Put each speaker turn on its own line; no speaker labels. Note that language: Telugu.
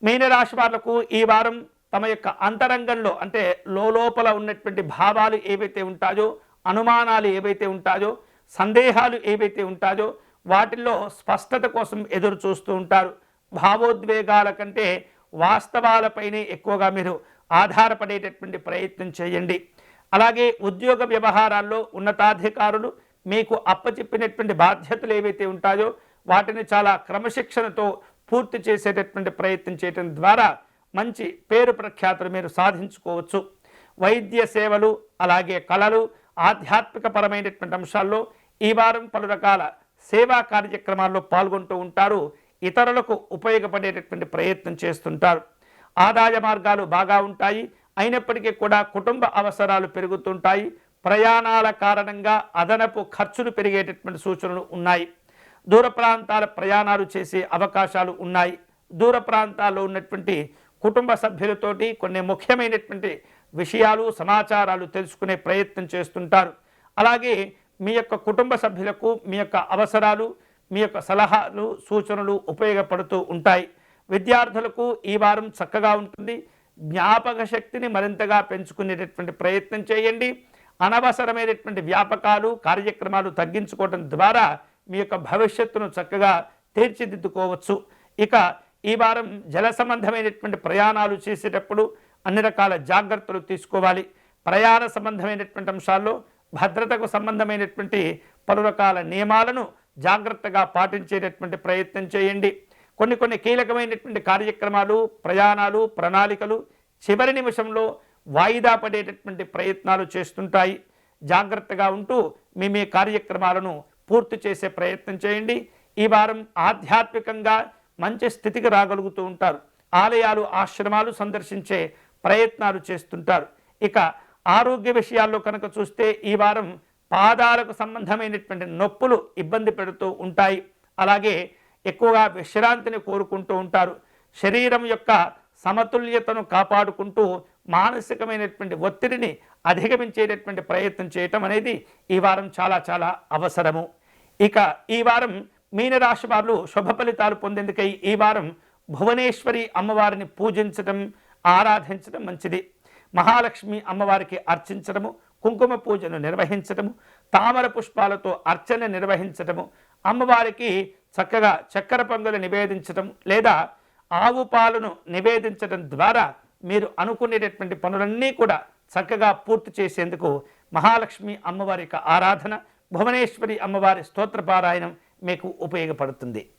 మీనరాశి వాళ్లకు ఈ వారం తమ యొక్క అంతరంగంలో అంటే లోపల ఉన్నటువంటి భావాలు ఏవైతే ఉంటాయో, అనుమానాలు ఏవైతే ఉంటాయో, సందేహాలు ఏవైతే ఉంటాయో వాటిల్లో స్పష్టత కోసం ఎదురు చూస్తూ ఉంటారు. భావోద్వేగాల కంటే వాస్తవాలపైనే ఎక్కువగా మీరు ఆధారపడేటటువంటి ప్రయత్నం చేయండి. అలాగే ఉద్యోగ వ్యవహారాల్లో ఉన్నతాధికారులు మీకు అప్పచెప్పినటువంటి బాధ్యతలు ఏవైతే ఉంటాయో వాటిని చాలా క్రమశిక్షణతో పూర్తి చేసేటటువంటి ప్రయత్నం చేయడం ద్వారా మంచి పేరు ప్రఖ్యాతులు మీరు సాధించుకోవచ్చు. వైద్య సేవలు, అలాగే కళలు, ఆధ్యాత్మిక పరమైనటువంటి అంశాల్లో ఈ వారం పలు రకాల సేవా కార్యక్రమాల్లో పాల్గొంటూ ఉంటారు. ఇతరులకు ఉపయోగపడేటటువంటి ప్రయత్నం చేస్తుంటారు. ఆదాయ మార్గాలు బాగా ఉంటాయి. అయినప్పటికీ కూడా కుటుంబ అవసరాలు పెరుగుతుంటాయి. ప్రయాణాల కారణంగా అదనపు ఖర్చులు పెరిగేటటువంటి సూచనలు ఉన్నాయి. దూర ప్రాంతాల ప్రయాణాలు చేసే అవకాశాలు ఉన్నాయి. దూర ప్రాంతాల్లో ఉన్నటువంటి కుటుంబ సభ్యులతోటి కొన్ని ముఖ్యమైనటువంటి విషయాలు, సమాచారాలు తెలుసుకునే ప్రయత్నం చేస్తుంటారు. అలాగే మీ యొక్క కుటుంబ సభ్యులకు మీ యొక్క అవసరాలు, మీ యొక్క సలహాలు, సూచనలు ఉపయోగపడుతూ ఉంటాయి. విద్యార్థులకు ఈ వారం చక్కగా ఉంటుంది. జ్ఞాపక శక్తిని మరింతగా పెంచుకునేటటువంటి ప్రయత్నం చేయండి. అనవసరమైనటువంటి వ్యాపకాలు, కార్యక్రమాలు తగ్గించుకోవడం ద్వారా మీ యొక్క భవిష్యత్తును చక్కగా తీర్చిదిద్దుకోవచ్చు. ఇక ఈ వారం జల సంబంధమైనటువంటి ప్రయాణాలు చేసేటప్పుడు అన్ని రకాల జాగ్రత్తలు తీసుకోవాలి. ప్రయాణ సంబంధమైనటువంటి అంశాల్లో భద్రతకు సంబంధమైనటువంటి పలు రకాల నియమాలను జాగ్రత్తగా పాటించేటటువంటి ప్రయత్నం చేయండి. కొన్ని కీలకమైనటువంటి కార్యక్రమాలు, ప్రయాణాలు, ప్రణాళికలు చివరి నిమిషంలో వాయిదా పడేటటువంటి ప్రయత్నాలు చేస్తుంటాయి. జాగ్రత్తగా ఉంటూ మీ కార్యక్రమాలను పూర్తి చేసే ప్రయత్నం చేయండి. ఈ వారం ఆధ్యాత్మికంగా మంచి స్థితికి రాగలుగుతూ ఉంటారు. ఆలయాలు, ఆశ్రమాలు సందర్శించే ప్రయత్నాలు చేస్తుంటారు. ఇక ఆరోగ్య విషయాల్లో కనుక చూస్తే ఈ వారం పాదాలకు సంబంధమైనటువంటి నొప్పులు ఇబ్బంది పెడుతూ ఉంటాయి. అలాగే ఎక్కువగా విశ్రాంతిని కోరుకుంటూ ఉంటారు. శరీరం యొక్క సమతుల్యతను కాపాడుకుంటూ మానసికమైనటువంటి ఒత్తిడిని అధిగమించేటటువంటి ప్రయత్నం చేయటం అనేది ఈ వారం చాలా అవసరము. ఇక ఈ వారం మీనరాశి వారు శుభ ఫలితాలు పొందేందుకై ఈ వారం భువనేశ్వరి అమ్మవారిని పూజించడం, ఆరాధించడం మంచిది. మహాలక్ష్మి అమ్మవారికి అర్చించడము, కుంకుమ పూజను నిర్వహించడము, తామర పుష్పాలతో అర్చన నిర్వహించడము, అమ్మవారికి చక్కగా చక్కెర పొంగలు నివేదించడం లేదా ఆవు పాలను నివేదించడం ద్వారా మీరు అనుకునేటటువంటి పనులన్నీ కూడా చక్కగా పూర్తి చేసేందుకు మహాలక్ష్మి అమ్మవారి యొక్క ఆరాధన, భువనేశ్వరి అమ్మవారి స్తోత్రపారాయణం మీకు ఉపయోగపడుతుంది.